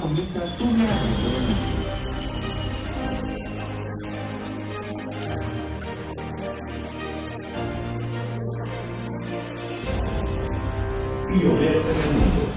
comienza tu viaje por el mundo. Pioneros en el mundo.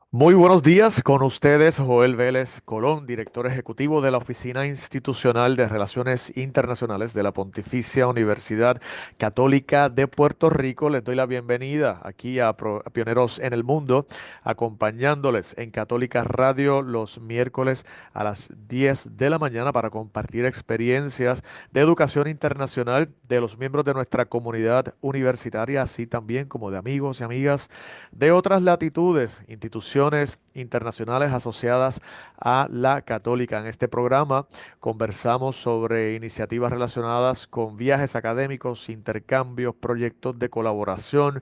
Muy buenos días, con ustedes Joel Vélez Colón, director ejecutivo de la Oficina Institucional de Relaciones Internacionales de la Pontificia Universidad Católica de Puerto Rico. Les doy la bienvenida aquí a Pioneros en el Mundo, acompañándoles en Católica Radio los miércoles a las 10 de la mañana para compartir experiencias de educación internacional de los miembros de nuestra comunidad universitaria, así también como de amigos y amigas de otras latitudes, instituciones internacionales asociadas a la Católica. En este programa conversamos sobre iniciativas relacionadas con viajes académicos, intercambios, proyectos de colaboración,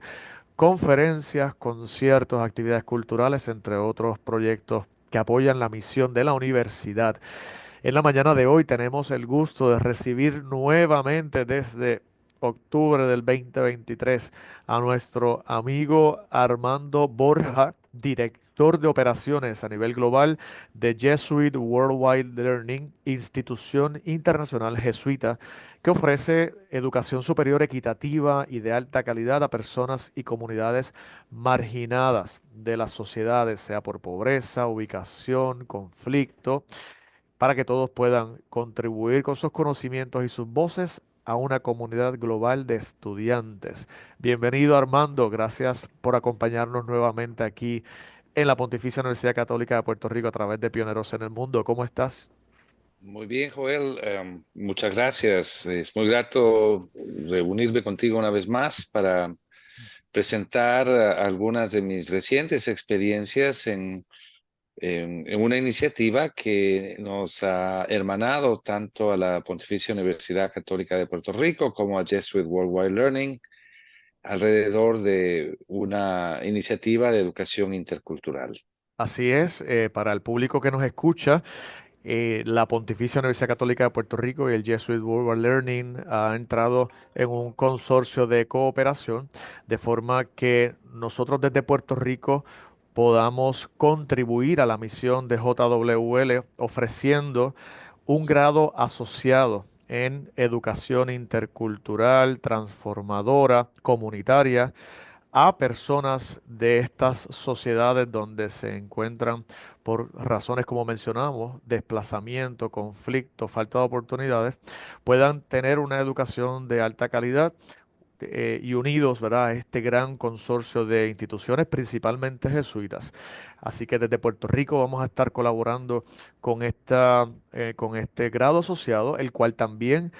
conferencias, conciertos, actividades culturales, entre otros proyectos que apoyan la misión de la universidad. En la mañana de hoy tenemos el gusto de recibir nuevamente desde octubre del 2023 a nuestro amigo Armando Borja, director de operaciones a nivel global de Jesuit Worldwide Learning, institución internacional jesuita que ofrece educación superior equitativa y de alta calidad a personas y comunidades marginadas de las sociedades, sea por pobreza, ubicación, conflicto, para que todos puedan contribuir con sus conocimientos y sus voces a una comunidad global de estudiantes. Bienvenido, Armando, gracias por acompañarnos nuevamente aquí en la Pontificia Universidad Católica de Puerto Rico a través de Pioneros en el Mundo. ¿Cómo estás? Muy bien, Joel. Muchas gracias. Es muy grato reunirme contigo una vez más para presentar algunas de mis recientes experiencias en una iniciativa que nos ha hermanado tanto a la Pontificia Universidad Católica de Puerto Rico como a Jesuit Worldwide Learning alrededor de una iniciativa de educación intercultural. Así es, para el público que nos escucha, la Pontificia Universidad Católica de Puerto Rico y el Jesuit World Learning ha entrado en un consorcio de cooperación, de forma que nosotros desde Puerto Rico podamos contribuir a la misión de JWL ofreciendo un grado asociado en educación intercultural, transformadora, comunitaria a personas de estas sociedades donde se encuentran por razones como mencionamos, desplazamiento, conflicto, falta de oportunidades, puedan tener una educación de alta calidad y unidos, ¿verdad?, a este gran consorcio de instituciones, principalmente jesuitas. Así que desde Puerto Rico vamos a estar colaborando con este grado asociado, el cual también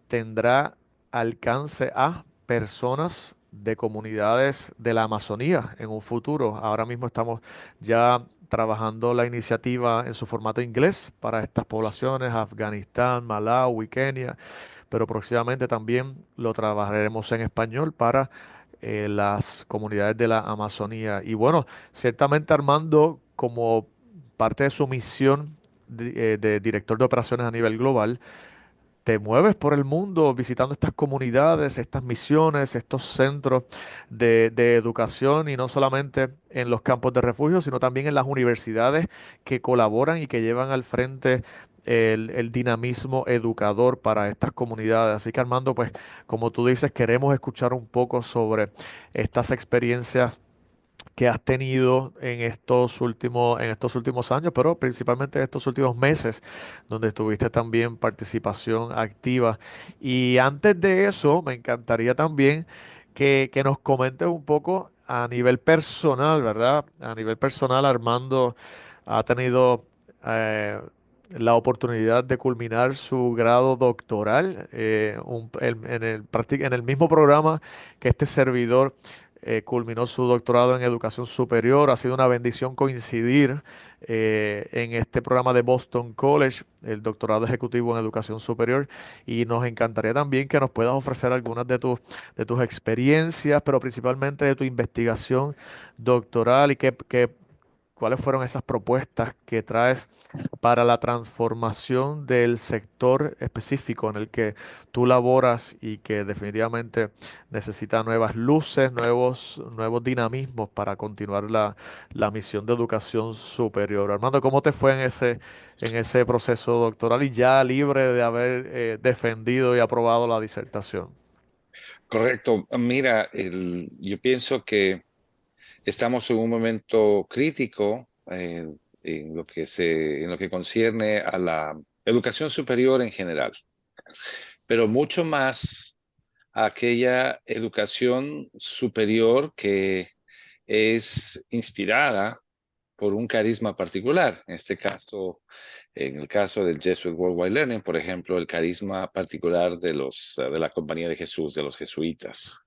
tendrá alcance a personas de comunidades de la Amazonía en un futuro. Ahora mismo estamos ya trabajando la iniciativa en su formato inglés para estas poblaciones, Afganistán, Malawi, Kenia, pero próximamente también lo trabajaremos en español para las comunidades de la Amazonía. Y bueno, ciertamente Armando, como parte de su misión de director de operaciones a nivel global, te mueves por el mundo visitando estas comunidades, estas misiones, estos centros de educación y no solamente en los campos de refugio, sino también en las universidades que colaboran y que llevan al frente el dinamismo educador para estas comunidades. Así que Armando, pues como tú dices, queremos escuchar un poco sobre estas experiencias que has tenido en estos últimos años, pero principalmente en estos últimos meses, donde tuviste también participación activa. Y antes de eso, me encantaría también que nos comentes un poco a nivel personal, ¿verdad? A nivel personal, Armando ha tenido eh, la oportunidad de culminar su grado doctoral en el mismo programa que este servidor culminó su doctorado en educación superior. Ha sido una bendición coincidir en este programa de Boston College, el doctorado ejecutivo en educación superior. Y nos encantaría también que nos puedas ofrecer algunas de tus experiencias, pero principalmente de tu investigación doctoral y cuáles fueron esas propuestas que traes para la transformación del sector específico en el que tú laboras y que definitivamente necesita nuevas luces, nuevos dinamismos para continuar la misión de educación superior. Armando, ¿cómo te fue en ese proceso doctoral y ya libre de haber defendido y aprobado la disertación? Correcto. Mira, yo pienso que estamos en un momento crítico en lo que concierne a la educación superior en general, pero mucho más a aquella educación superior que es inspirada por un carisma particular. En este caso, en el caso del Jesuit Worldwide Learning, por ejemplo, el carisma particular de la Compañía de Jesús, de los jesuitas.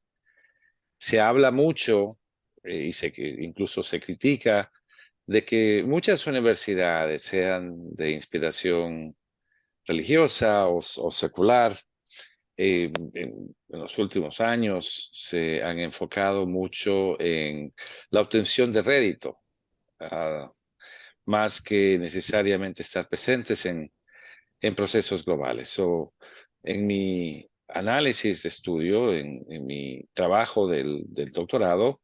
Se habla mucho incluso se critica de que muchas universidades, sean de inspiración religiosa o secular, en los últimos años se han enfocado mucho en la obtención de rédito, ah, más que necesariamente estar presentes en procesos globales. En mi análisis de estudio, en mi trabajo del doctorado,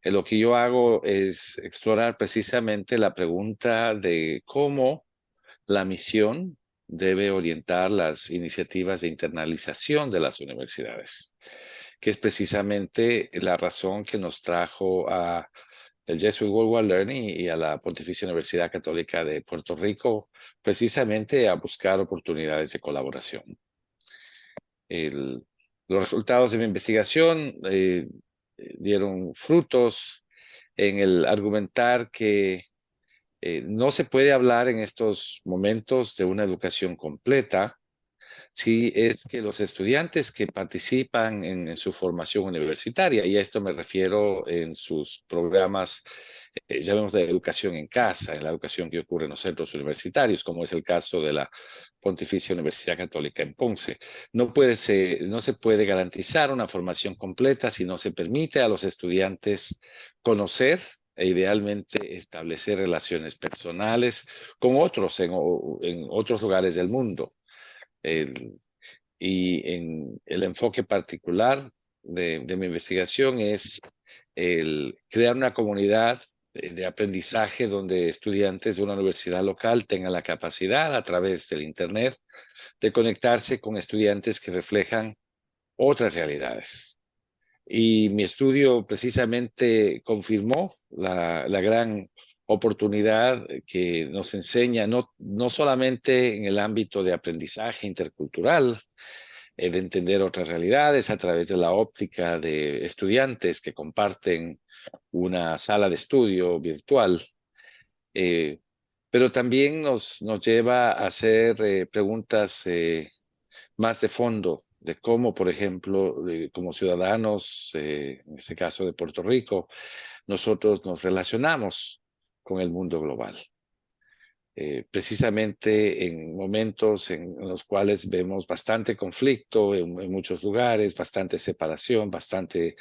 lo que yo hago es explorar precisamente la pregunta de cómo la misión debe orientar las iniciativas de internalización de las universidades, que es precisamente la razón que nos trajo a el Jesuit Worldwide Learning y a la Pontificia Universidad Católica de Puerto Rico, precisamente a buscar oportunidades de colaboración. El- los resultados de mi investigación dieron frutos en el argumentar que no se puede hablar en estos momentos de una educación completa si es que los estudiantes que participan en su formación universitaria, y a esto me refiero en sus programas, llamemos de educación en casa, en la educación que ocurre en los centros universitarios, como es el caso de la Pontificia Universidad Católica en Ponce. No se puede garantizar una formación completa si no se permite a los estudiantes conocer e idealmente establecer relaciones personales con otros en otros lugares del mundo. El- y en el enfoque particular de mi investigación es el crear una comunidad de aprendizaje donde estudiantes de una universidad local tengan la capacidad a través del Internet de conectarse con estudiantes que reflejan otras realidades. Y mi estudio precisamente confirmó la gran oportunidad que nos enseña, no solamente en el ámbito de aprendizaje intercultural, de entender otras realidades a través de la óptica de estudiantes que comparten una sala de estudio virtual, eh, pero también nos lleva a hacer preguntas más de fondo de cómo, por ejemplo, como ciudadanos, en este caso de Puerto Rico, nosotros nos relacionamos con el mundo global. Precisamente en momentos en los cuales vemos bastante conflicto en muchos lugares, bastante separación, bastante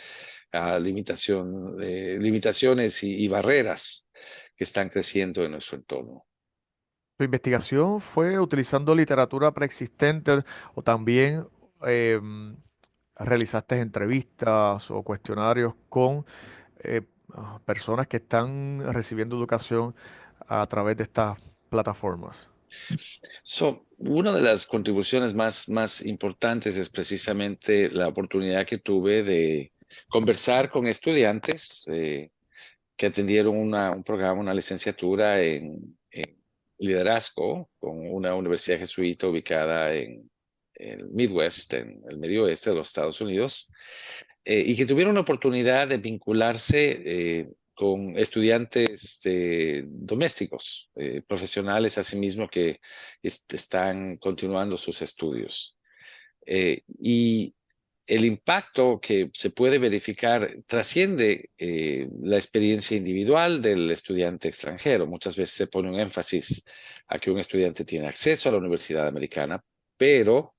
limitaciones y barreras que están creciendo en nuestro entorno. ¿Tu investigación fue utilizando literatura preexistente o también em, realizaste entrevistas o cuestionarios con eh, personas que están recibiendo educación a través de estas plataformas? Una de las contribuciones más importantes es precisamente la oportunidad que tuve de conversar con estudiantes que atendieron un programa, una licenciatura en liderazgo con una universidad jesuita ubicada en el Midwest, en el medio oeste de los Estados Unidos, y que tuvieron la oportunidad de vincularse con estudiantes domésticos, profesionales asimismo que están continuando sus estudios. Y el impacto que se puede verificar trasciende la experiencia individual del estudiante extranjero. Muchas veces se pone un énfasis a que un estudiante tiene acceso a la universidad americana, pero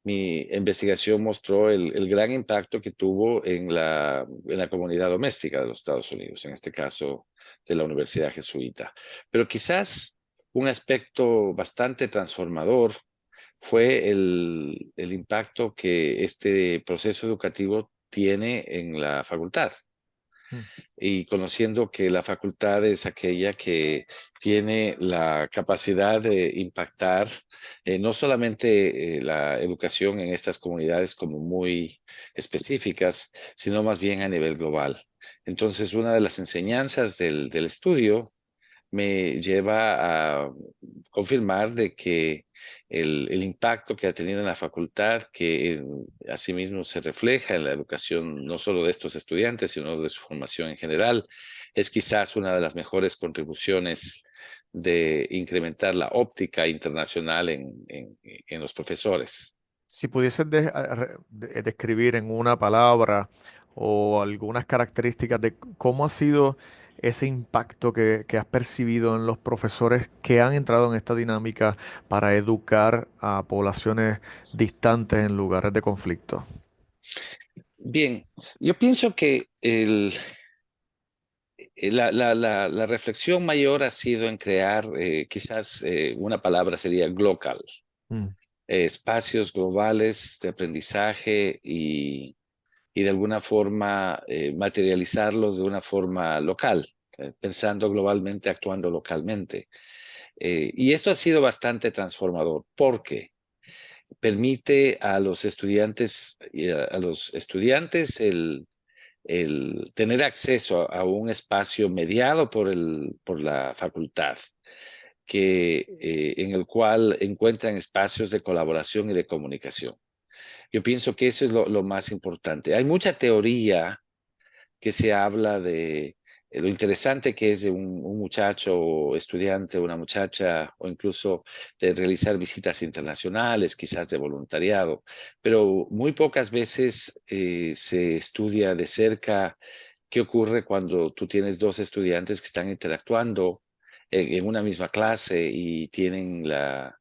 mi investigación mostró el gran impacto que tuvo en la comunidad doméstica de los Estados Unidos, en este caso de la Universidad Jesuita. Pero quizás un aspecto bastante transformador fue el impacto que este proceso educativo tiene en la facultad Mm. y conociendo que la facultad es aquella que tiene la capacidad de impactar no solamente la educación en estas comunidades como muy específicas, sino más bien a nivel global. Entonces, una de las enseñanzas del estudio me lleva a confirmar de que el impacto que ha tenido en la facultad, que asimismo se refleja en la educación no solo de estos estudiantes, sino de su formación en general, es quizás una de las mejores contribuciones de incrementar la óptica internacional en los profesores. Si pudieses describir en una palabra o algunas características de cómo ha sido ese impacto que has percibido en los profesores que han entrado en esta dinámica para educar a poblaciones distantes en lugares de conflicto. Bien, yo pienso que la reflexión mayor ha sido en crear, quizás una palabra sería glocal, Mm. espacios globales de aprendizaje y de alguna forma materializarlos de una forma local, pensando globalmente, actuando localmente. Y esto ha sido bastante transformador porque permite a los estudiantes, a los estudiantes el tener acceso a un espacio mediado por la facultad, en el cual encuentran espacios de colaboración y de comunicación. Yo pienso que eso es lo más importante. Hay mucha teoría que se habla de lo interesante que es de un muchacho o estudiante, una muchacha, o incluso de realizar visitas internacionales, quizás de voluntariado, pero muy pocas veces se estudia de cerca qué ocurre cuando tú tienes dos estudiantes que están interactuando en una misma clase y tienen la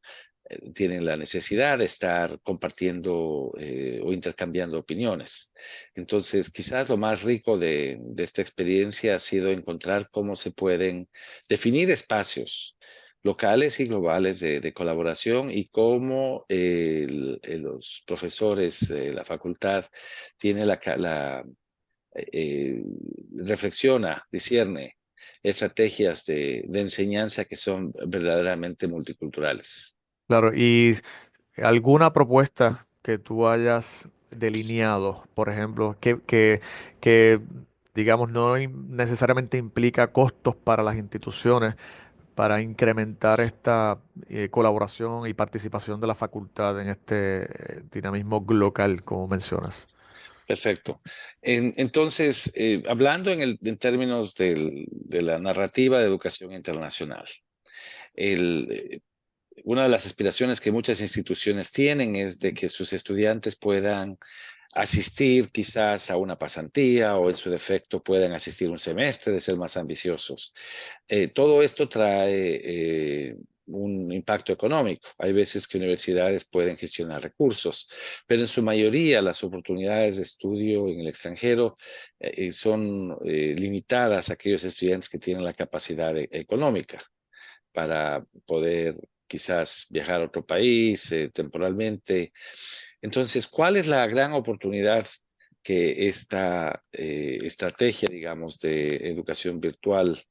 necesidad de estar compartiendo o intercambiando opiniones. Entonces, quizás lo más rico de esta experiencia ha sido encontrar cómo se pueden definir espacios locales y globales de colaboración y cómo los profesores, la facultad, tiene eh, reflexiona, discierne estrategias de enseñanza que son verdaderamente multiculturales. Claro, y alguna propuesta que tú hayas delineado, por ejemplo, que digamos, no necesariamente implica costos para las instituciones para incrementar esta colaboración y participación de la facultad en este dinamismo local, como mencionas. Perfecto. Entonces, hablando en términos de la narrativa de educación internacional, el, eh, una de las aspiraciones que muchas instituciones tienen es de que sus estudiantes puedan asistir quizás a una pasantía o en su defecto puedan asistir un semestre de ser más ambiciosos. Todo esto trae un impacto económico. Hay veces que universidades pueden gestionar recursos, pero en su mayoría las oportunidades de estudio en el extranjero son limitadas a aquellos estudiantes que tienen la capacidad económica para poder quizás viajar a otro país temporalmente. Entonces, ¿cuál es la gran oportunidad que esta estrategia, digamos, de educación virtual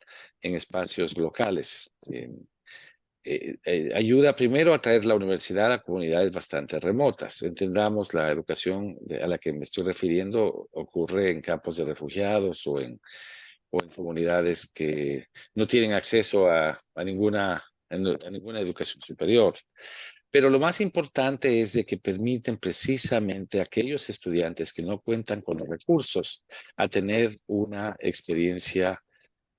en espacios locales ayuda primero a traer la universidad a comunidades bastante remotas? Entendamos, la educación a la que me estoy refiriendo ocurre en campos de refugiados o en comunidades que no tienen acceso a ninguna educación superior. Pero lo más importante es de que permiten precisamente a aquellos estudiantes que no cuentan con los recursos a tener una experiencia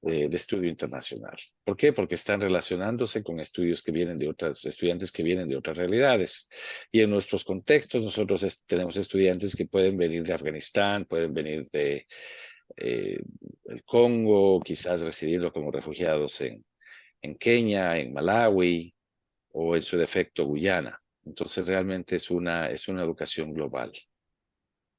de estudio internacional. ¿Por qué? Porque están relacionándose con estudios que vienen de otras, estudiantes que vienen de otras realidades. Y en nuestros contextos nosotros tenemos estudiantes que pueden venir de Afganistán, pueden venir de eh, el Congo, quizás residiendo como refugiados en Kenia, en Malawi o en su defecto Guyana. Entonces realmente es una educación global.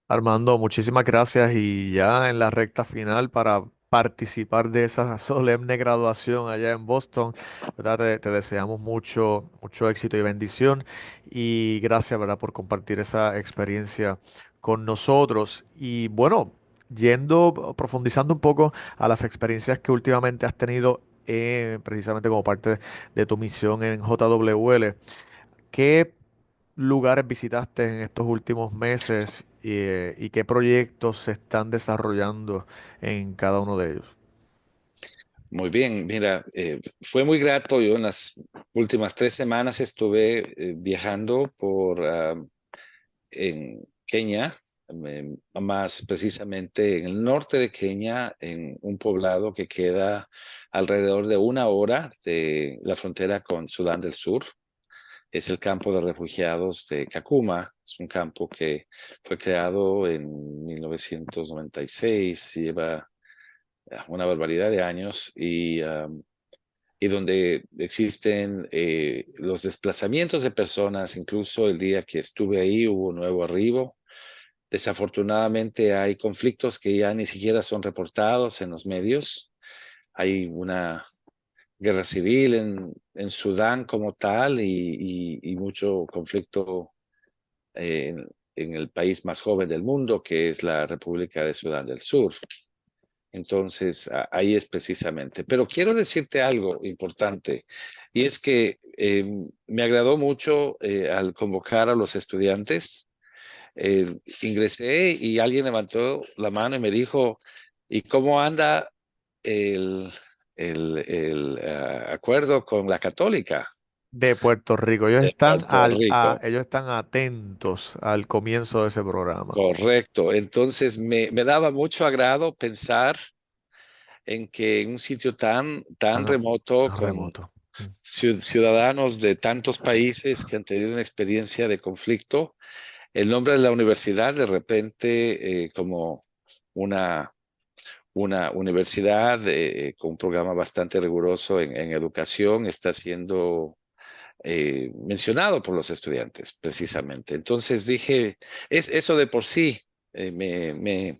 Armando, muchísimas gracias y ya en la recta final para participar de esa solemne graduación allá en Boston, ¿verdad? Te deseamos mucho, mucho éxito y bendición y gracias, ¿verdad? Por compartir esa experiencia con nosotros. Y bueno, profundizando un poco a las experiencias que últimamente has tenido precisamente como parte de tu misión en JWL. ¿Qué lugares visitaste en estos últimos meses y qué proyectos se están desarrollando en cada uno de ellos? Muy bien, mira, fue muy grato. Yo en las últimas 3 semanas estuve viajando en Kenia, más precisamente en el norte de Kenia, en un poblado que queda alrededor de 1 hora de la frontera con Sudán del Sur. Es el campo de refugiados de Kakuma. Es un campo que fue creado en 1996, lleva una barbaridad de años y donde existen los desplazamientos de personas. Incluso el día que estuve ahí hubo un nuevo arribo. Desafortunadamente hay conflictos que ya ni siquiera son reportados en los medios. Hay una guerra civil en Sudán como tal y mucho conflicto en el país más joven del mundo, que es la República de Sudán del Sur. Entonces, ahí es precisamente. Pero quiero decirte algo importante, y es que me agradó mucho al convocar a los estudiantes. Ingresé y alguien levantó la mano y me dijo, ¿y cómo anda el, el acuerdo con la Católica De Puerto Rico. de Puerto Rico? Ellos están atentos al comienzo de ese programa. Correcto. Entonces, me daba mucho agrado pensar en que en un sitio tan Tan, remoto, tan con remoto. Mm. ciudadanos de tantos países que han tenido una experiencia de conflicto, el nombre de la universidad de repente como una, una universidad con un programa bastante riguroso en educación está siendo mencionado por los estudiantes, precisamente. Entonces dije, eso de por sí me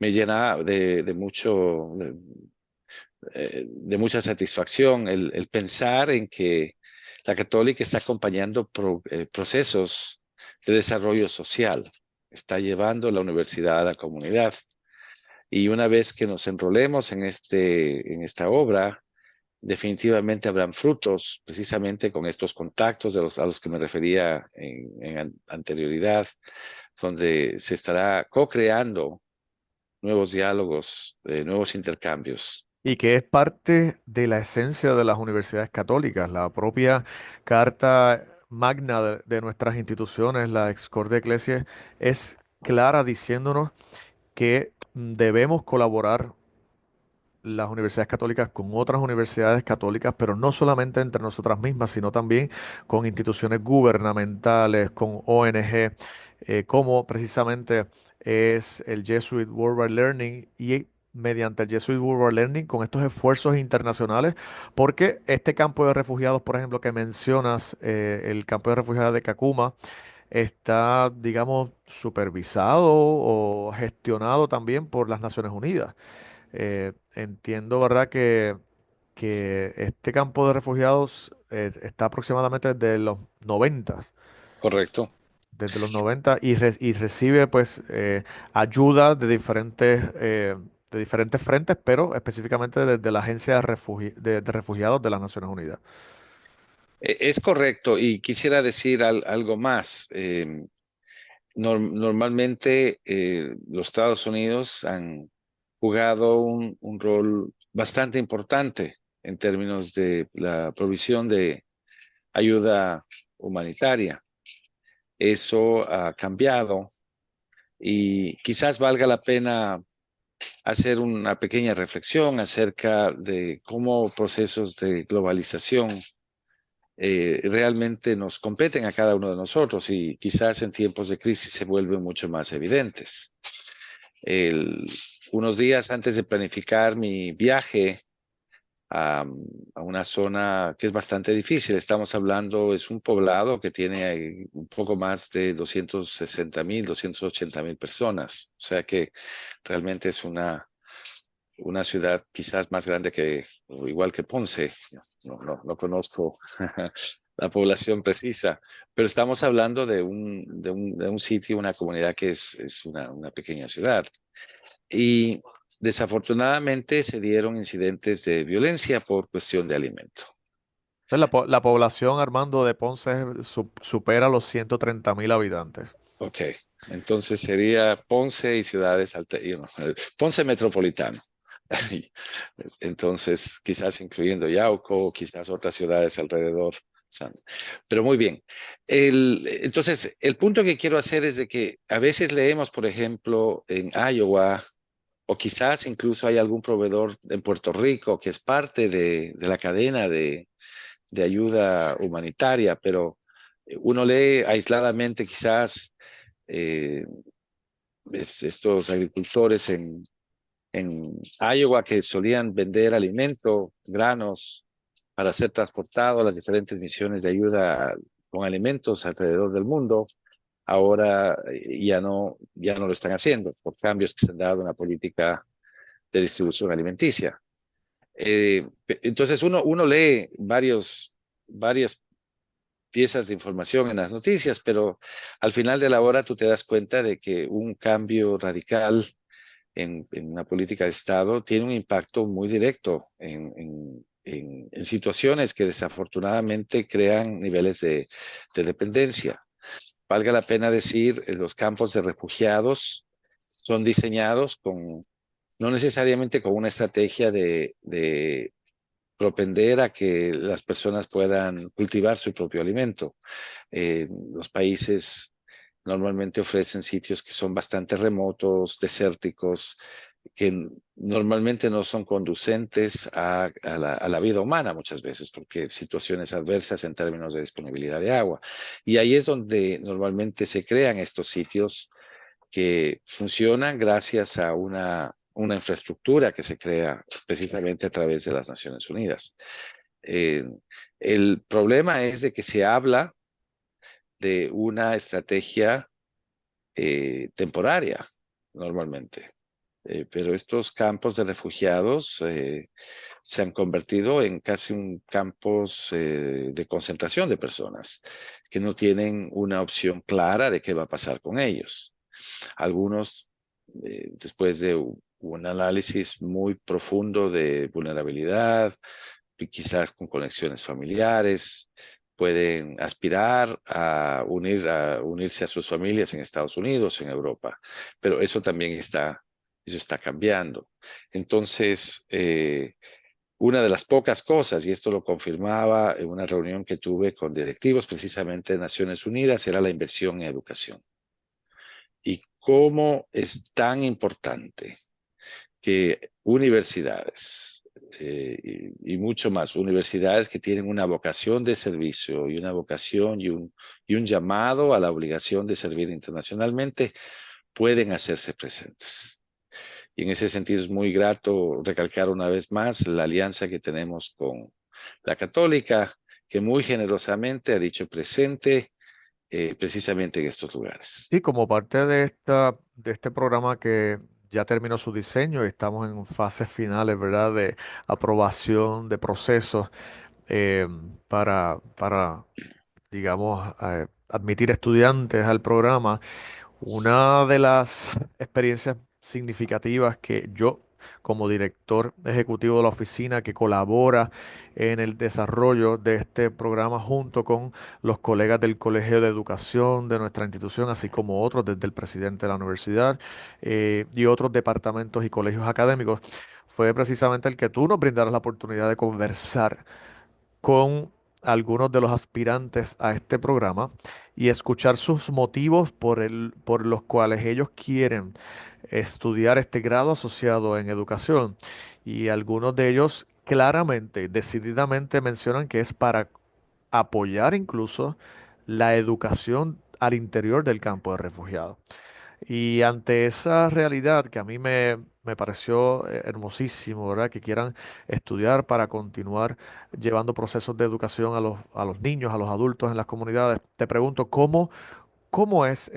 llena de mucho, de mucha satisfacción el pensar en que la Católica está acompañando procesos de desarrollo social, está llevando la universidad a la comunidad. Y una vez que nos enrolemos en esta obra, definitivamente habrán frutos, precisamente con estos contactos a los que me refería en anterioridad, donde se estará co-creando nuevos diálogos, nuevos intercambios. Y que es parte de la esencia de las universidades católicas, la propia carta magna de nuestras instituciones, la Ex Corde Ecclesiae, es clara diciéndonos que debemos colaborar las universidades católicas con otras universidades católicas, pero no solamente entre nosotras mismas, sino también con instituciones gubernamentales, con ONG, como precisamente es el Jesuit Worldwide Learning y mediante el Jesuit Worldwide Learning con estos esfuerzos internacionales, porque este campo de refugiados, por ejemplo, que mencionas, el campo de refugiados de Kakuma, está, digamos, supervisado o gestionado también por las Naciones Unidas. Entiendo, ¿verdad? Que este campo de refugiados está aproximadamente Correcto. desde los 90 y recibe pues ayuda de diferentes frentes, pero específicamente desde la Agencia de Refugiados de las Naciones Unidas. Es correcto, y quisiera decir algo más. Normalmente los Estados Unidos han jugado un rol bastante importante en términos de la provisión de ayuda humanitaria. Eso ha cambiado y quizás valga la pena hacer una pequeña reflexión acerca de cómo procesos de globalización realmente nos competen a cada uno de nosotros y quizás en tiempos de crisis se vuelven mucho más evidentes. El- Unos días antes de planificar mi viaje, a, a una zona que es bastante difícil. Estamos hablando, es un poblado que tiene un poco más de 260.000, 280.000 personas. O sea que realmente es una ciudad quizás más grande que, o igual que Ponce. No conozco la población precisa, pero estamos hablando de un sitio, una comunidad que es una pequeña ciudad. Y desafortunadamente se dieron incidentes de violencia por cuestión de alimento. Entonces, la población, Armando, de Ponce supera los 130.000 habitantes. Ok, entonces sería Ponce y ciudades, Ponce metropolitano. Entonces, quizás incluyendo Yauco, quizás otras ciudades alrededor. San- Pero muy bien. Entonces, el punto que quiero hacer es de que a veces leemos, por ejemplo, en Iowa, o quizás incluso hay algún proveedor en Puerto Rico que es parte de la cadena de ayuda humanitaria, pero uno lee aisladamente quizás eh, estos agricultores en Iowa que solían vender alimento, granos, para ser transportado a las diferentes misiones de ayuda con alimentos alrededor del mundo. Ahora ya no lo están haciendo por cambios que se han dado en la política de distribución alimenticia. Entonces uno lee varias piezas de información en las noticias, pero al final de la hora tú te das cuenta de que un cambio radical en una política de Estado tiene un impacto muy directo en situaciones que desafortunadamente crean niveles de dependencia. Valga la pena decir, los campos de refugiados son diseñados no necesariamente con una estrategia de propender a que las personas puedan cultivar su propio alimento. Los países normalmente ofrecen sitios que son bastante remotos, desérticos, que normalmente no son conducentes a la vida humana muchas veces, porque situaciones adversas en términos de disponibilidad de agua. Y ahí es donde normalmente se crean estos sitios que funcionan gracias a una infraestructura que se crea precisamente a través de las Naciones Unidas. Eh, el problema es de que se habla de una estrategia temporaria normalmente. Pero estos campos de refugiados se han convertido en casi un campos de concentración de personas que no tienen una opción clara de qué va a pasar con ellos. Algunos, después de un análisis muy profundo de vulnerabilidad, y quizás con conexiones familiares, pueden aspirar a unirse a sus familias en Estados Unidos, en Europa, pero eso está cambiando. Entonces, una de las pocas cosas, y esto lo confirmaba en una reunión que tuve con directivos precisamente de Naciones Unidas, era la inversión en educación. Y cómo es tan importante que universidades y mucho más, universidades que tienen una vocación de servicio y una vocación y un llamado a la obligación de servir internacionalmente, pueden hacerse presentes. Y en ese sentido es muy grato recalcar una vez más la alianza que tenemos con la Católica, que muy generosamente ha dicho presente precisamente en estos lugares. Sí, como parte de este programa que ya terminó su diseño y estamos en fases finales, ¿verdad? De aprobación de procesos eh, para, digamos, admitir estudiantes al programa. Una de las experiencias significativas que yo, como director ejecutivo de la oficina que colabora en el desarrollo de este programa junto con los colegas del Colegio de Educación de nuestra institución, así como otros desde el presidente de la universidad y otros departamentos y colegios académicos, fue precisamente el que tú nos brindaras la oportunidad de conversar con algunos de los aspirantes a este programa y escuchar sus motivos por los cuales ellos quieren estudiar este grado asociado en educación. Y algunos de ellos claramente, decididamente mencionan que es para apoyar incluso la educación al interior del campo de refugiados. Y ante esa realidad que a mí me pareció hermosísimo, ¿verdad? Que quieran estudiar para continuar llevando procesos de educación a los niños, a los adultos en las comunidades, te pregunto, ¿cómo es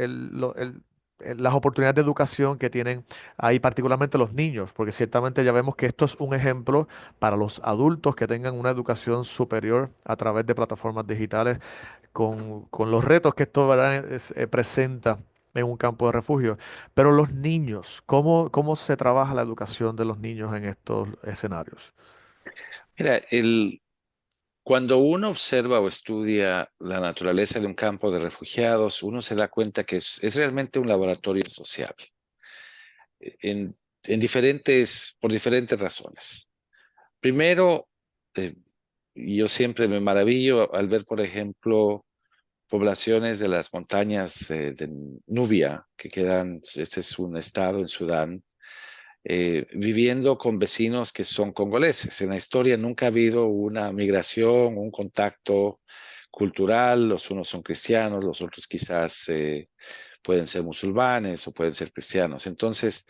las oportunidades de educación que tienen ahí, particularmente los niños? Porque ciertamente ya vemos que esto es un ejemplo para los adultos que tengan una educación superior a través de plataformas digitales con los retos que esto, ¿verdad? Presenta en un campo de refugio. Pero los niños, ¿cómo se trabaja la educación de los niños en estos escenarios? Mira, cuando uno observa o estudia la naturaleza de un campo de refugiados, uno se da cuenta que es realmente un laboratorio social por diferentes razones. Primero, eh, yo siempre me maravillo al ver, por ejemplo, poblaciones de las montañas de Nubia, que quedan, este es un estado en Sudán, viviendo con vecinos que son congoleses. En la historia nunca ha habido una migración, un contacto cultural, los unos son cristianos, los otros quizás pueden ser musulmanes o pueden ser cristianos. Entonces,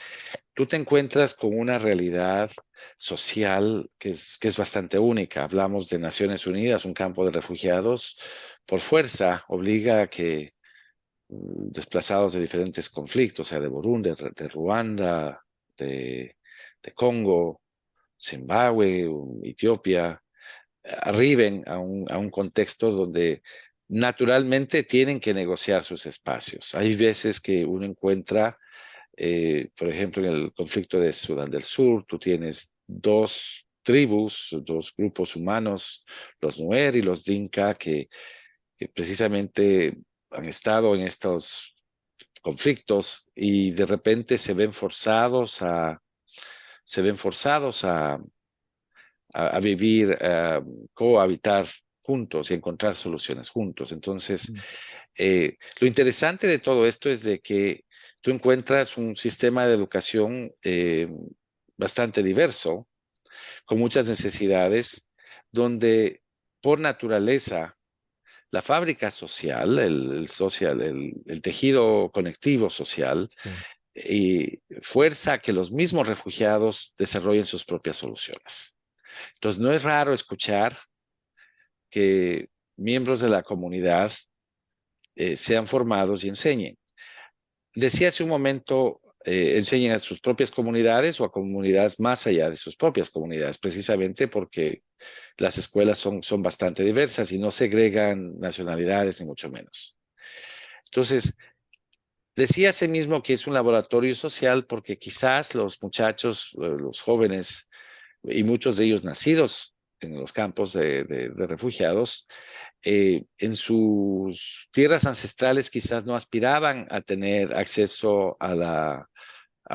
tú te encuentras con una realidad social que es bastante única. Hablamos de Naciones Unidas, un campo de refugiados, por fuerza obliga a que desplazados de diferentes conflictos, o sea, de Burundi, de Ruanda, de, de Congo, Zimbabue, Etiopía, arriben a un contexto donde naturalmente tienen que negociar sus espacios. Hay veces que uno encuentra, por ejemplo, en el conflicto de Sudán del Sur, tú tienes dos tribus, dos grupos humanos, los Nuer y los Dinka, que precisamente han estado en estos conflictos y de repente se ven forzados a vivir, cohabitar juntos y encontrar soluciones juntos. Entonces, Mm. lo interesante de todo esto es de que tú encuentras un sistema de educación bastante diverso, con muchas necesidades, donde por naturaleza la fábrica social, el tejido conectivo social, Sí. y fuerza a que los mismos refugiados desarrollen sus propias soluciones. Entonces, no es raro escuchar que miembros de la comunidad sean formados y enseñen. Decía hace un momento, enseñen a sus propias comunidades o a comunidades más allá de sus propias comunidades, precisamente porque las escuelas son bastante diversas y no segregan nacionalidades, ni mucho menos. Entonces, decía ese mismo que es un laboratorio social porque quizás los muchachos, los jóvenes, y muchos de ellos nacidos en los campos de refugiados, en sus tierras ancestrales quizás no aspiraban a tener acceso a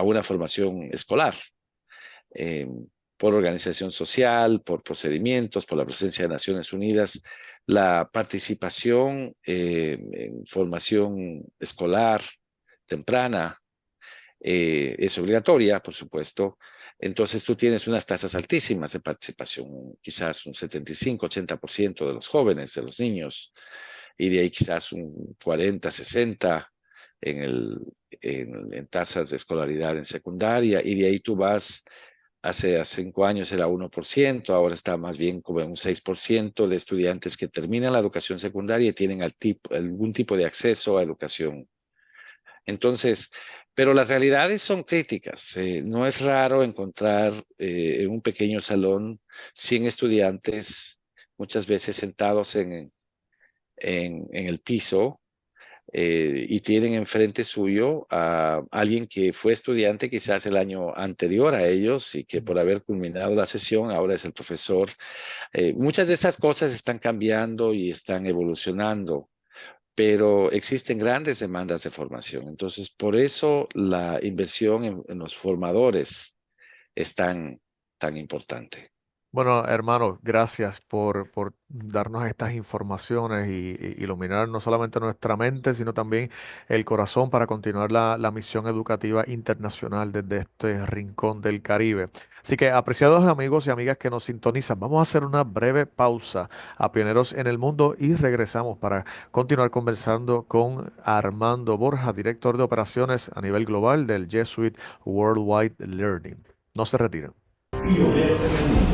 una formación escolar. eh, por organización social, por procedimientos, por la presencia de Naciones Unidas, la participación en formación escolar temprana es obligatoria, por supuesto. Entonces tú tienes unas tasas altísimas de participación, quizás un 75-80% de los jóvenes, de los niños, y de ahí quizás un 40-60% en, en tasas de escolaridad en secundaria, y de ahí tú vas, hace 5 años era 1%, ahora está más bien como en un 6% de estudiantes que terminan la educación secundaria y tienen algún tipo de acceso a educación. Entonces, pero las realidades son críticas. No es raro encontrar en un pequeño salón 100 estudiantes, muchas veces sentados en el piso, y tienen enfrente suyo a alguien que fue estudiante quizás el año anterior a ellos y que por haber culminado la sesión ahora es el profesor. Muchas de esas cosas están cambiando y están evolucionando, pero existen grandes demandas de formación. Entonces, por eso la inversión en los formadores es tan importante. Bueno, hermano, gracias por darnos estas informaciones y iluminar no solamente nuestra mente, sino también el corazón para continuar la misión educativa internacional desde este rincón del Caribe. Así que, apreciados amigos y amigas que nos sintonizan, vamos a hacer una breve pausa a Pioneros en el Mundo y regresamos para continuar conversando con Armando Borja, director de operaciones a nivel global del Jesuit Worldwide Learning. No se retiren. Pioneros en el mundo.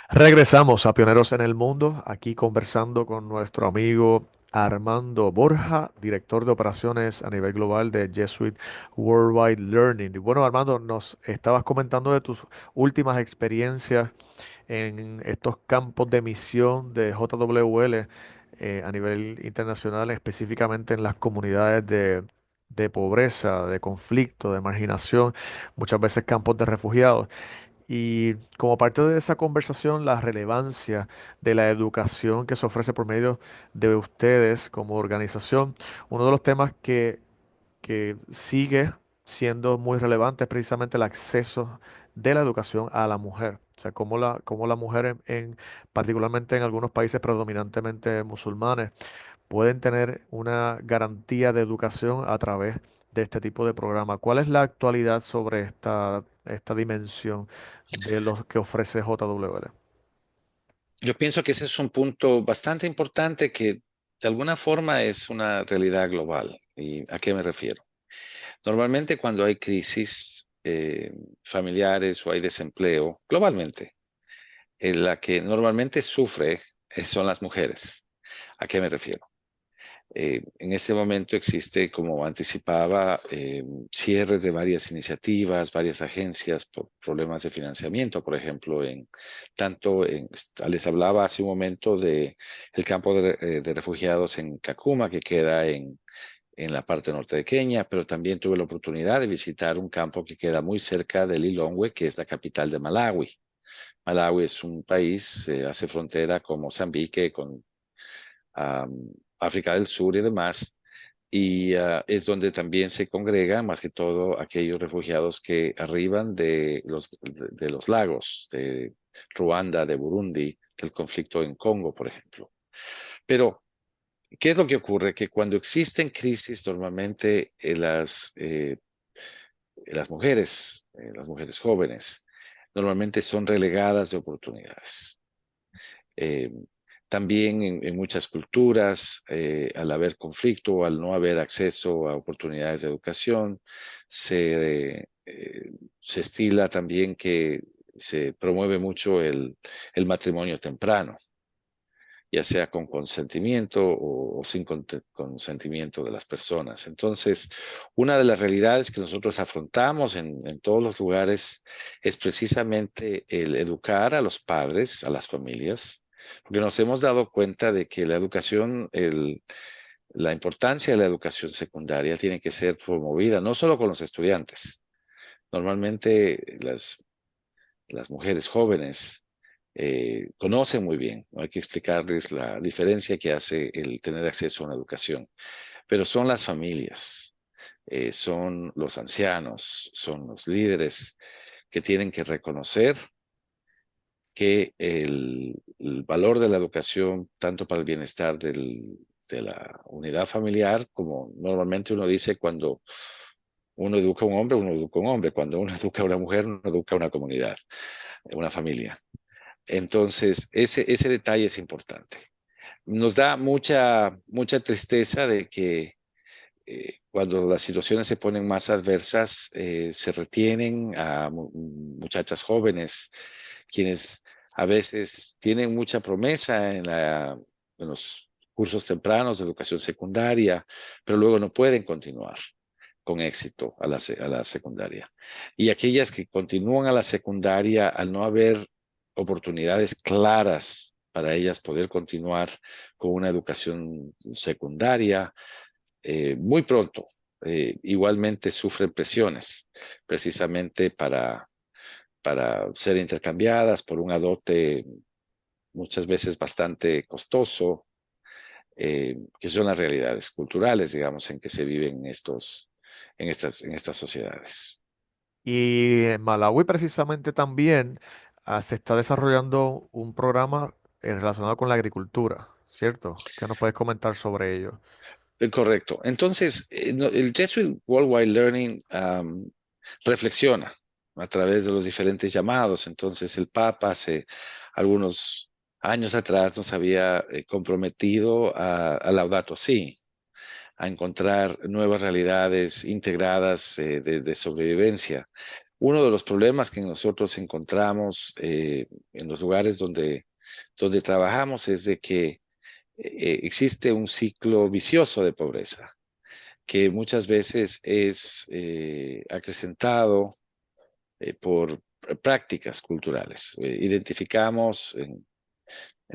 Regresamos a Pioneros en el Mundo, aquí conversando con nuestro amigo Armando Borja, director de operaciones a nivel global de Jesuit Worldwide Learning. Y bueno, Armando, nos estabas comentando de tus últimas experiencias en estos campos de misión de JWL a nivel internacional, específicamente en las comunidades de pobreza, de conflicto, de marginación, muchas veces campos de refugiados. Y como parte de esa conversación, la relevancia de la educación que se ofrece por medio de ustedes como organización, uno de los temas que sigue siendo muy relevante es precisamente el acceso de la educación a la mujer. O sea, cómo la mujer particularmente en algunos países predominantemente musulmanes, pueden tener una garantía de educación a través de este tipo de programa. ¿Cuál es la actualidad sobre esta dimensión de lo que ofrece JWL? Yo pienso que ese es un punto bastante importante que de alguna forma es una realidad global. ¿Y a qué me refiero? Normalmente cuando hay crisis familiares o hay desempleo, globalmente, la que normalmente sufre son las mujeres. ¿A qué me refiero? En este momento existe, como anticipaba, cierres de varias iniciativas, varias agencias por problemas de financiamiento, por ejemplo, les hablaba hace un momento de el campo de refugiados en Kakuma, que queda en la parte norte de Kenia, pero también tuve la oportunidad de visitar un campo que queda muy cerca de Lilongwe, que es la capital de Malawi. Malawi es un país, hace frontera con Mozambique, con África del Sur y demás, y es donde también se congregan más que todo aquellos refugiados que arriban de los lagos, de Ruanda, de Burundi, del conflicto en Congo, por ejemplo. Pero, ¿qué es lo que ocurre? Que cuando existen crisis, normalmente las mujeres jóvenes, normalmente son relegadas de oportunidades. Eh, También en muchas culturas, al haber conflicto o al no haber acceso a oportunidades de educación, se estila también que se promueve mucho el matrimonio temprano, ya sea con consentimiento o sin consentimiento de las personas. Entonces, una de las realidades que nosotros afrontamos en todos los lugares es precisamente el educar a los padres, a las familias, porque nos hemos dado cuenta de que la educación, la importancia de la educación secundaria tiene que ser promovida no solo con los estudiantes. Normalmente las mujeres jóvenes conocen muy bien, no hay que explicarles la diferencia que hace el tener acceso a una educación, pero son las familias, son los ancianos, son los líderes que tienen que reconocer que el valor de la educación, tanto para el bienestar de la unidad familiar, como normalmente uno dice cuando uno educa a un hombre, uno educa a un hombre, cuando uno educa a una mujer, uno educa a una comunidad, una familia. Entonces, ese detalle es importante. Nos da mucha tristeza de que cuando las situaciones se ponen más adversas, se retienen a muchachas jóvenes, quienes a veces tienen mucha promesa en los cursos tempranos de educación secundaria, pero luego no pueden continuar con éxito a la secundaria. Y aquellas que continúan a la secundaria, al no haber oportunidades claras para ellas poder continuar con una educación secundaria, muy pronto igualmente sufren presiones, precisamente para ser intercambiadas por un adote muchas veces bastante costoso, que son las realidades culturales, digamos, en que se viven en estas sociedades. Y en Malawi precisamente también se está desarrollando un programa relacionado con la agricultura, ¿cierto? ¿Qué nos puedes comentar sobre ello? Correcto. Entonces, el Jesuit Worldwide Learning reflexiona a través de los diferentes llamados. Entonces, el Papa hace algunos años atrás nos había comprometido a Laudato Si, a encontrar nuevas realidades integradas de sobrevivencia. Uno de los problemas que nosotros encontramos en los lugares donde trabajamos es de que existe un ciclo vicioso de pobreza que muchas veces es acrecentado por prácticas culturales. Identificamos en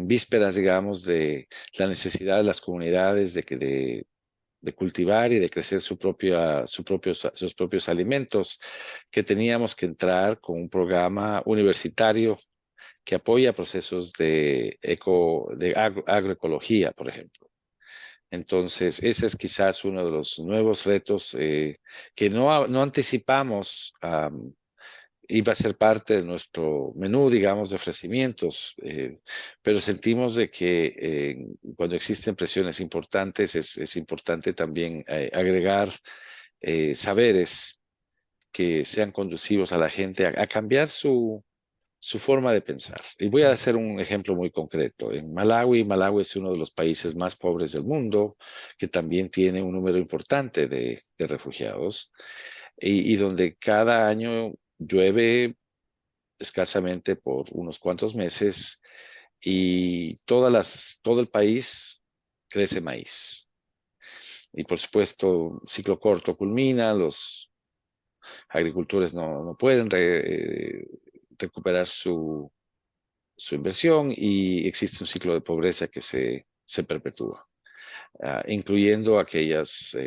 vísperas, digamos, de la necesidad de las comunidades de cultivar y de crecer sus propios alimentos, que teníamos que entrar con un programa universitario que apoya procesos de agroecología, por ejemplo. Entonces, ese es quizás uno de los nuevos retos que no anticipamos. Iba a ser parte de nuestro menú, digamos, de ofrecimientos, pero sentimos de que cuando existen presiones importantes es importante también agregar saberes que sean conducivos a la gente a cambiar su forma de pensar. Y voy a hacer un ejemplo muy concreto. En Malawi, Malawi es uno de los países más pobres del mundo, que también tiene un número importante de refugiados, y donde cada año llueve escasamente por unos cuantos meses y todo el país crece maíz. Y por supuesto, ciclo corto culmina, los agricultores no pueden recuperar su inversión y existe un ciclo de pobreza que se perpetúa, incluyendo aquellos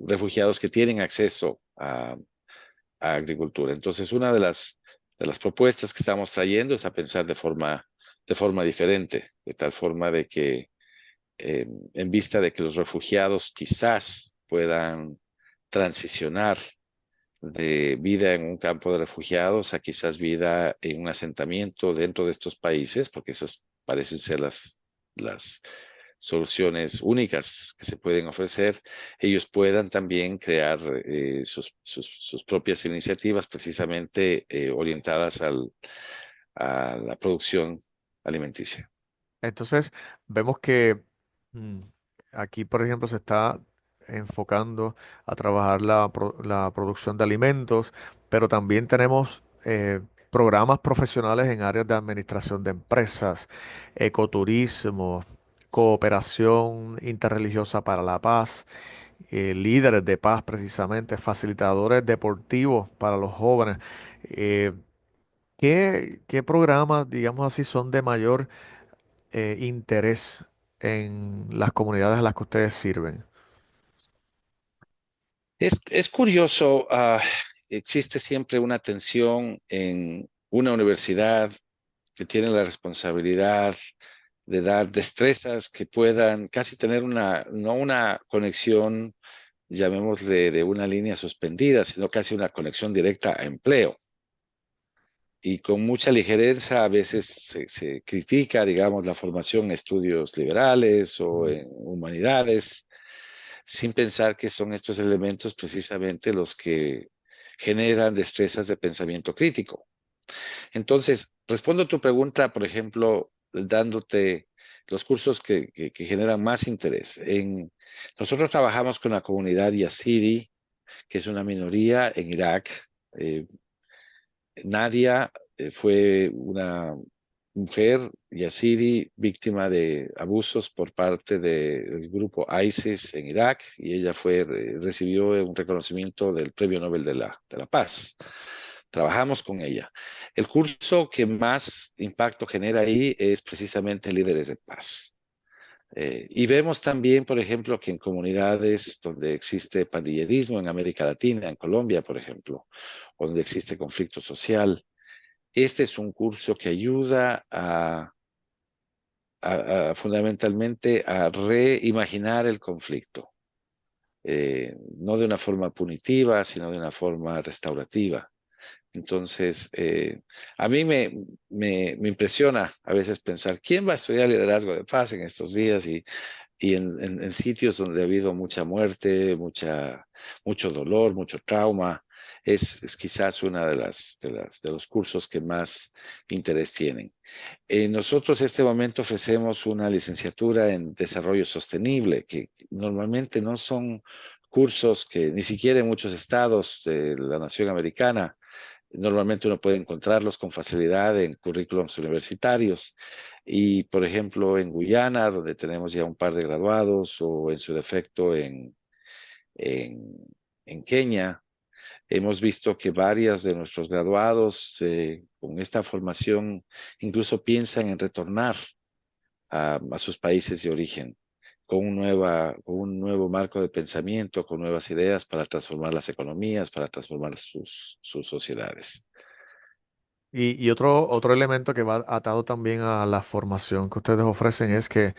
refugiados que tienen acceso a agricultura. Entonces, una de las propuestas que estamos trayendo es a pensar de forma diferente, de tal forma de que en vista de que los refugiados quizás puedan transicionar de vida en un campo de refugiados a quizás vida en un asentamiento dentro de estos países, porque esas parecen ser las soluciones únicas que se pueden ofrecer, ellos puedan también crear sus propias iniciativas precisamente orientadas a la producción alimenticia. Entonces, vemos que mm, aquí, por ejemplo, se está enfocando a trabajar la producción de alimentos, pero también tenemos programas profesionales en áreas de administración de empresas, ecoturismo, cooperación interreligiosa para la paz, líderes de paz precisamente, facilitadores deportivos para los jóvenes. Eh, ¿qué programas, digamos así, son de mayor interés en las comunidades a las que ustedes sirven? Es curioso, existe siempre una tensión en una universidad que tiene la responsabilidad de dar destrezas que puedan casi tener no una conexión, llamémosle, de una línea suspendida, sino casi una conexión directa a empleo. Y con mucha ligereza a veces se critica, digamos, la formación en estudios liberales o Mm. en humanidades, sin pensar que son estos elementos precisamente los que generan destrezas de pensamiento crítico. Entonces, respondo a tu pregunta, por ejemplo, dándote los cursos que generan más interés. Nosotros trabajamos con la comunidad yazidi, que es una minoría en Irak. Eh, Nadia fue una mujer yazidi víctima de abusos por parte del grupo ISIS en Irak y ella recibió un reconocimiento del Premio Nobel de la Paz. Trabajamos con ella. El curso que más impacto genera ahí es precisamente Líderes de Paz. Y vemos también, por ejemplo, que en comunidades donde existe pandillerismo en América Latina, en Colombia, por ejemplo, donde existe conflicto social, este es un curso que ayuda fundamentalmente a reimaginar el conflicto, no de una forma punitiva, sino de una forma restaurativa. Entonces, a mí me impresiona a veces pensar, ¿quién va a estudiar liderazgo de paz en estos días y en sitios donde ha habido mucha muerte, mucho dolor, mucho trauma? Es quizás una de los cursos que más interés tienen. Nosotros en este momento ofrecemos una licenciatura en desarrollo sostenible, que normalmente no son cursos que ni siquiera en muchos estados de la nación americana, normalmente uno puede encontrarlos con facilidad en currículums universitarios. Y, por ejemplo, en Guyana, donde tenemos ya un par de graduados, o en su defecto en, en Kenia, hemos visto que varios de nuestros graduados con esta formación incluso piensan en retornar a sus países de origen con un nuevo marco de pensamiento, con nuevas ideas para transformar las economías, para transformar sus sociedades. Y otro elemento que va atado también a la formación que ustedes ofrecen es que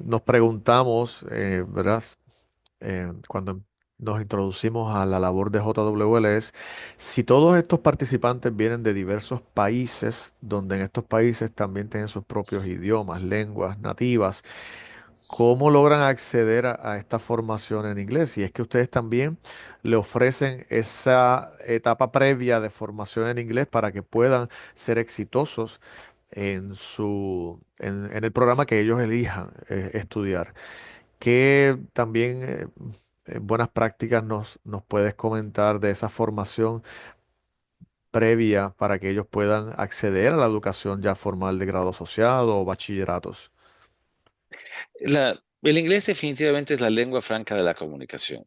nos preguntamos, ¿verdad? Cuando nos introducimos a la labor de JWL es si todos estos participantes vienen de diversos países, donde en estos países también tienen sus propios idiomas, lenguas nativas. ¿Cómo logran acceder a esta formación en inglés? Y es que ustedes también le ofrecen esa etapa previa de formación en inglés para que puedan ser exitosos en el programa que ellos elijan estudiar. ¿Qué también buenas prácticas nos puedes comentar de esa formación previa para que ellos puedan acceder a la educación ya formal de grado asociado o bachilleratos? El inglés definitivamente es la lengua franca de la comunicación.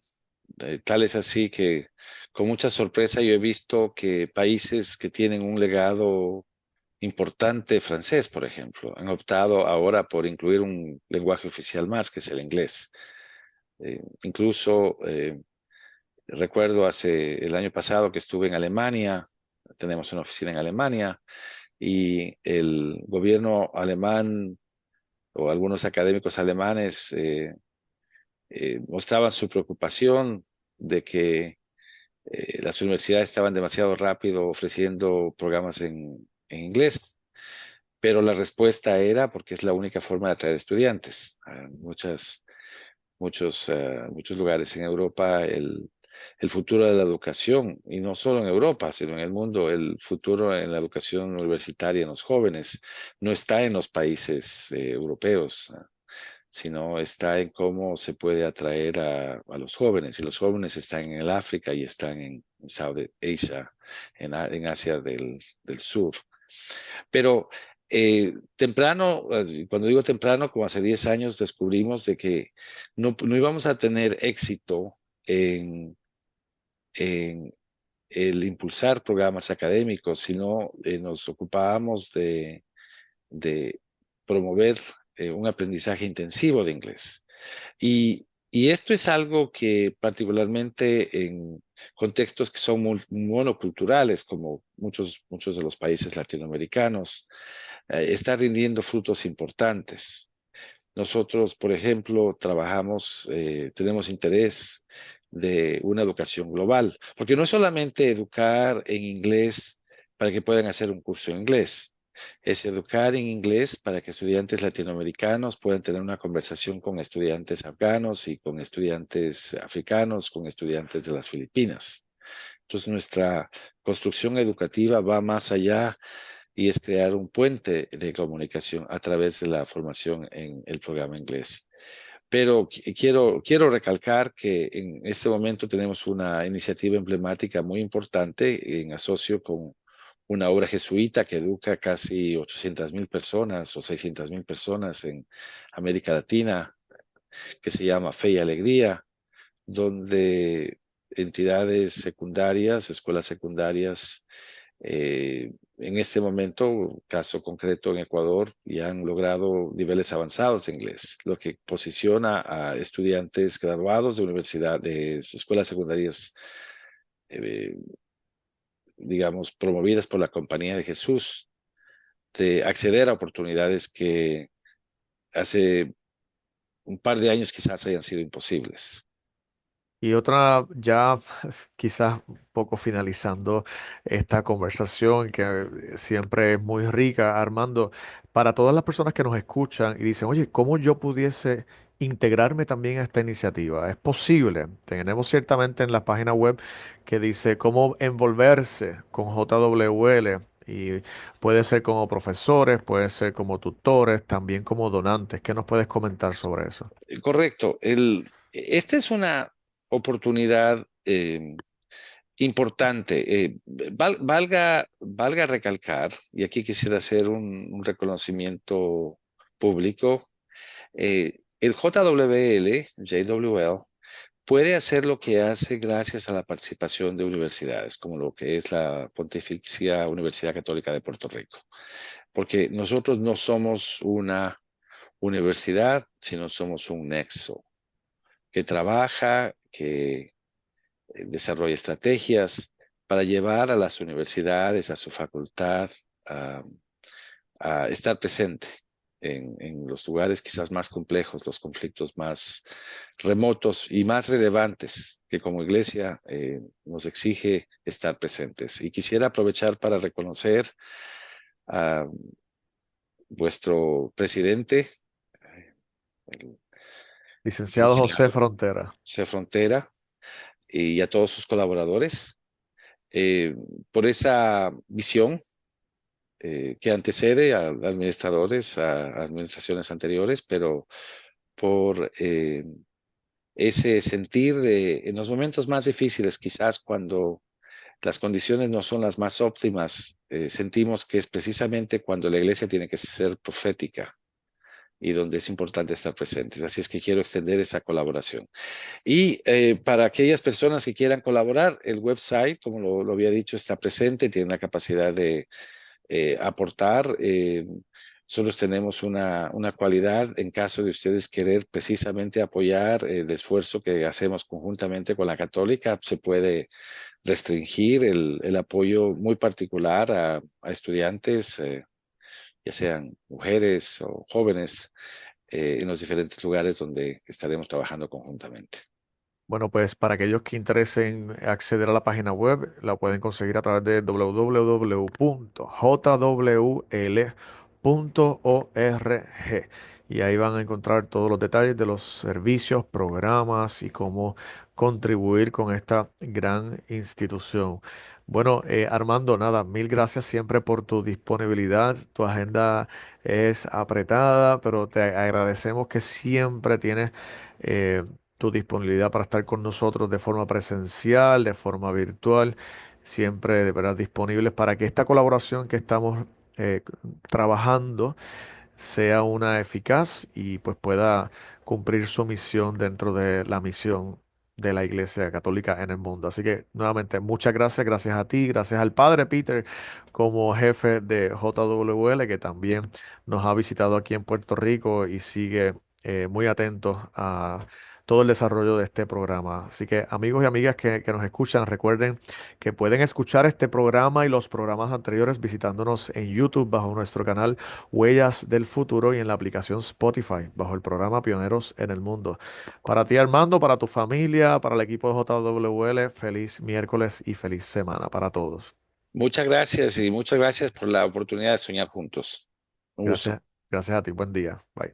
Tal es así que con mucha sorpresa yo he visto que países que tienen un legado importante francés, por ejemplo, han optado ahora por incluir un lenguaje oficial más, que es el inglés. Incluso recuerdo el año pasado que estuve en Alemania, tenemos una oficina en Alemania, y el gobierno alemán o algunos académicos alemanes mostraban su preocupación de que las universidades estaban demasiado rápido ofreciendo programas en inglés, pero la respuesta era porque es la única forma de atraer estudiantes. Muchos lugares en Europa, el futuro de la educación, y no solo en Europa, sino en el mundo, el futuro en la educación universitaria en los jóvenes, no está en los países europeos, sino está en cómo se puede atraer a los jóvenes. Y los jóvenes están en el África y están en South Asia, en Asia del Sur. Pero temprano, cuando digo temprano, como hace 10 años, descubrimos de que no íbamos a tener éxito en el impulsar programas académicos, sino nos ocupábamos de promover un aprendizaje intensivo de inglés. Y esto es algo que particularmente en contextos que son monoculturales, como muchos de los países latinoamericanos, está rindiendo frutos importantes. Nosotros, por ejemplo, tenemos interés de una educación global, porque no es solamente educar en inglés para que puedan hacer un curso en inglés, es educar en inglés para que estudiantes latinoamericanos puedan tener una conversación con estudiantes afganos y con estudiantes africanos, con estudiantes de las Filipinas. Entonces, nuestra construcción educativa va más allá y es crear un puente de comunicación a través de la formación en el programa inglés. Pero quiero recalcar que en este momento tenemos una iniciativa emblemática muy importante en asocio con una obra jesuita que educa casi 800,000 personas o 600,000 personas en América Latina, que se llama Fe y Alegría, donde entidades secundarias, escuelas secundarias, en este momento, caso concreto en Ecuador, ya han logrado niveles avanzados de inglés, lo que posiciona a estudiantes graduados de universidades, escuelas secundarias, eh, digamos, promovidas por la Compañía de Jesús, de acceder a oportunidades que hace un par de años quizás hayan sido imposibles. Y otra, ya quizás un poco finalizando esta conversación que siempre es muy rica, Armando, para todas las personas que nos escuchan y dicen, oye, ¿cómo yo pudiese integrarme también a esta iniciativa? Es posible. Tenemos ciertamente en la página web que dice cómo envolverse con JWL. Y puede ser como profesores, puede ser como tutores, también como donantes. ¿Qué nos puedes comentar sobre eso? Correcto. Esta es una oportunidad importante. Valga recalcar, y aquí quisiera hacer un reconocimiento público, el JWL puede hacer lo que hace gracias a la participación de universidades, como lo que es la Pontificia Universidad Católica de Puerto Rico, porque nosotros no somos una universidad, sino somos un nexo que trabaja, que desarrolla estrategias para llevar a las universidades, a su facultad, a, a estar presente en los lugares quizás más complejos, los conflictos más remotos y más relevantes que como iglesia nos exige estar presentes. Y quisiera aprovechar para reconocer a vuestro presidente, el Licenciado José licenciado Frontera. C. Frontera, y a todos sus colaboradores eh, por esa visión que antecede a administradores, a administraciones anteriores, pero por ese sentir de, en los momentos más difíciles, quizás cuando las condiciones no son las más óptimas, sentimos que es precisamente cuando la iglesia tiene que ser profética y donde es importante estar presentes. Así es que quiero extender esa colaboración. Y para aquellas personas que quieran colaborar, el website, como lo había dicho, está presente, tiene la capacidad de aportar. Nosotros tenemos una cualidad en caso de ustedes querer precisamente apoyar el esfuerzo que hacemos conjuntamente con la Católica. Se puede restringir el apoyo muy particular a estudiantes, ya sean mujeres o jóvenes, en los diferentes lugares donde estaremos trabajando conjuntamente. Bueno, pues para aquellos que interesen acceder a la página web, la pueden conseguir a través de www.jwl.org y ahí van a encontrar todos los detalles de los servicios, programas y cómo contribuir con esta gran institución. Bueno, Armando, nada, mil gracias siempre por tu disponibilidad. Tu agenda es apretada, pero te agradecemos que siempre tienes eh, tu disponibilidad para estar con nosotros de forma presencial, de forma virtual, siempre de verdad disponibles para que esta colaboración que estamos eh, trabajando sea una eficaz y pues pueda cumplir su misión dentro de la misión de la Iglesia Católica en el mundo. Así que nuevamente muchas gracias, gracias a ti, gracias al Padre Peter como jefe de JWL que también nos ha visitado aquí en Puerto Rico y sigue muy atento a todo el desarrollo de este programa. Así que amigos y amigas que nos escuchan, recuerden que pueden escuchar este programa y los programas anteriores visitándonos en YouTube bajo nuestro canal Huellas del Futuro y en la aplicación Spotify bajo el programa Pioneros en el Mundo. Para ti, Armando, para tu familia, para el equipo de JWL, feliz miércoles y feliz semana para todos. Muchas gracias y muchas gracias por la oportunidad de soñar juntos. Un gusto. Gracias, gracias a ti. Buen día. Bye.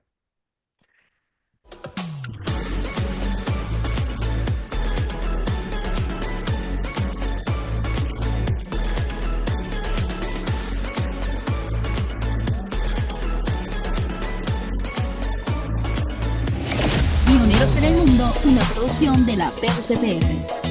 Pioneros en el Mundo, una producción de la PUCTR.